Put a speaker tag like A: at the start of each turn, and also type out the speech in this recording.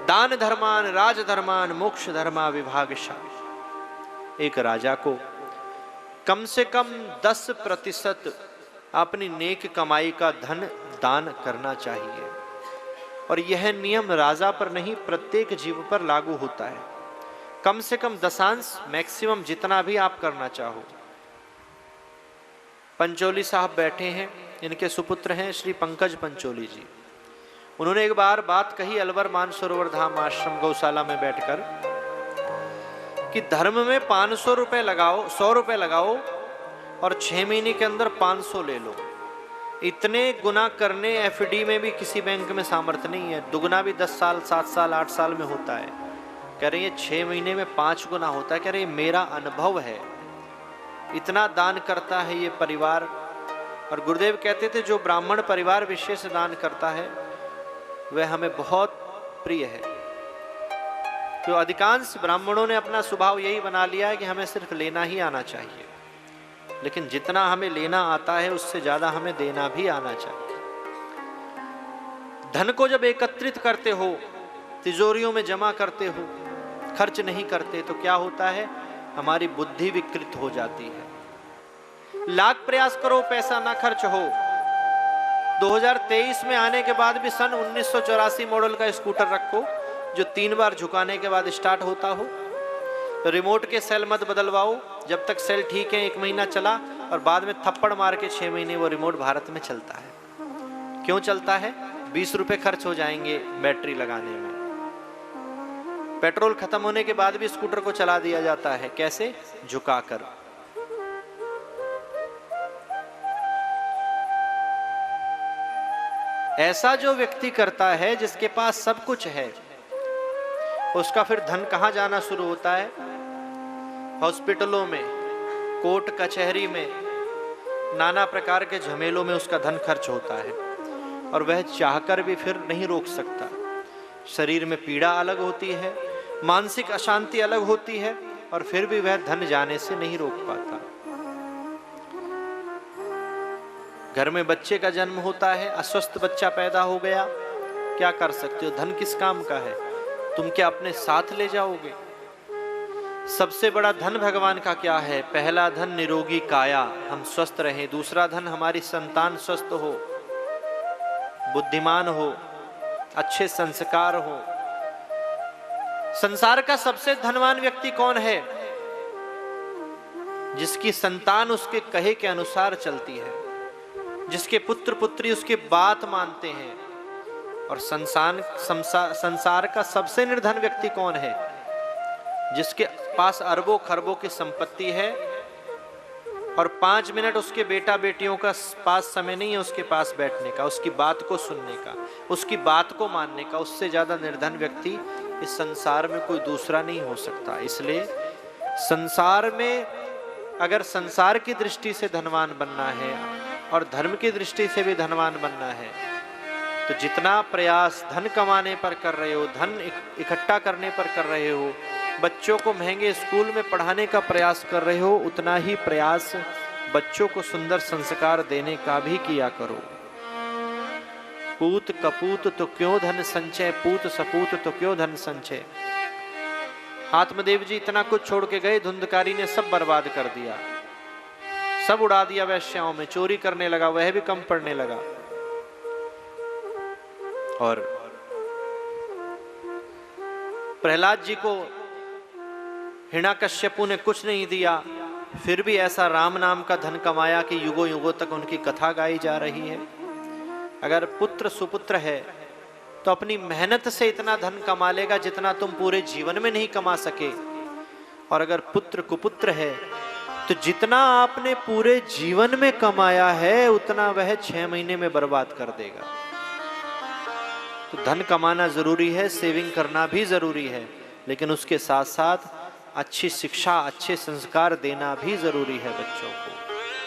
A: दान धर्मान राजधर्मान मोक्ष धर्मा विभागशा। एक राजा को कम से कम 10% अपनी नेक कमाई का धन दान करना चाहिए। और यह नियम राजा पर नहीं प्रत्येक जीव पर लागू होता है। कम से कम 10 मैक्सिमम जितना भी आप करना चाहो। पंचोली साहब बैठे हैं, इनके सुपुत्र हैं श्री पंकज पंचोली जी। उन्होंने एक बार बात कही अलवर मानसरोवर धाम आश्रम गौशाला में बैठकर कि धर्म में 500 रुपए लगाओ, 100 रुपए लगाओ और 6 महीने के अंदर 500 ले लो। इतने गुना करने एफडी में भी किसी बैंक में सामर्थ्य नहीं है। दुगना भी 10 साल 7 साल 8 साल में होता है। कह रहे हैं 6 महीने में 5 गुना होता है। कह रहे मेरा अनुभव है, इतना दान करता है ये परिवार। और गुरुदेव कहते थे जो ब्राह्मण परिवार विशेष दान करता है वह हमें बहुत प्रिय है। तो अधिकांश ब्राह्मणों ने अपना स्वभाव यही बना लिया है कि हमें सिर्फ लेना ही आना चाहिए, लेकिन जितना हमें लेना आता है उससे ज्यादा हमें देना भी आना चाहिए। धन को जब एकत्रित करते हो, तिजोरियों में जमा करते हो, खर्च नहीं करते तो क्या होता है, हमारी बुद्धि विकृत हो जाती है। लाख प्रयास करो पैसा ना खर्च हो। 2023 में आने के बाद भी सन 1984 मॉडल का स्कूटर रखो जो 3 बार झुकाने के बाद स्टार्ट होता हो। रिमोट के सेल मत बदलवाओ, जब तक सेल ठीक है 1 महीना चला और बाद में थप्पड़ मार के 6 महीने वो रिमोट भारत में चलता है। क्यों चलता है? 20 रुपए खर्च हो जाएंगे बैटरी लगाने में। पेट्रोल खत्म होने के बाद भी स्कूटर को चला दिया जाता है। कैसे? झुकाकर। ऐसा जो व्यक्ति करता है जिसके पास सब कुछ है, उसका फिर धन कहां जाना शुरू होता है? हॉस्पिटलों में, कोर्ट कचहरी में, नाना प्रकार के झमेलों में उसका धन खर्च होता है और वह चाहकर भी फिर नहीं रोक सकता। शरीर में पीड़ा अलग होती है, मानसिक अशांति अलग होती है और फिर भी वह धन जाने से नहीं रोक पाता। घर में बच्चे का जन्म होता है, अस्वस्थ बच्चा पैदा हो गया, क्या कर सकते हो? धन किस काम का है? तुम क्या अपने साथ ले जाओगे? सबसे बड़ा धन भगवान का क्या है? पहला धन निरोगी काया, हम स्वस्थ रहें। दूसरा धन हमारी संतान स्वस्थ हो, बुद्धिमान हो, अच्छे संस्कार हो। संसार का सबसे धनवान व्यक्ति कौन है? जिसकी संतान उसके कहे के अनुसार चलती है, जिसके पुत्र पुत्री उसकी बात मानते हैं। और संसार का सबसे निर्धन व्यक्ति कौन है? जिसके पास अरबों खरबों की संपत्ति है और 5 मिनट उसके बेटा बेटियों का पास समय नहीं है उसके पास बैठने का, उसकी बात को सुनने का, उसकी बात को मानने का। उससे ज्यादा निर्धन व्यक्ति इस संसार में कोई दूसरा नहीं हो सकता। इसलिए संसार में अगर संसार की दृष्टि से धनवान बनना है और धर्म की दृष्टि से भी धनवान बनना है तो जितना प्रयास धन कमाने पर कर रहे हो, धन इकट्ठा करने पर कर रहे हो, बच्चों को महंगे स्कूल में पढ़ाने का प्रयास कर रहे हो, उतना ही प्रयास बच्चों को सुंदर संस्कार देने का भी किया करो। पूत कपूत तो क्यों धन संचय, पूत सपूत तो क्यों धन संचय। आत्मदेव जी इतना कुछ छोड़ के गए, धुंधकारी ने सब बर्बाद कर दिया, सब उड़ा दिया वैश्याओं में, चोरी करने लगा, वह भी कम पड़ने लगा। और प्रहलाद जी को हिरण्याकश्यपु ने कुछ नहीं दिया, फिर भी ऐसा राम नाम का धन कमाया कि युगों युगों तक उनकी कथा गाई जा रही है। अगर पुत्र सुपुत्र है तो अपनी मेहनत से इतना धन कमा लेगा जितना तुम पूरे जीवन में नहीं कमा सके। और अगर पुत्र कुपुत्र है तो जितना आपने पूरे जीवन में कमाया है उतना वह 6 महीने में बर्बाद कर देगा। तो धन कमाना जरूरी है, सेविंग करना भी जरूरी है, लेकिन उसके साथ साथ अच्छी शिक्षा, अच्छे संस्कार देना भी जरूरी है बच्चों को।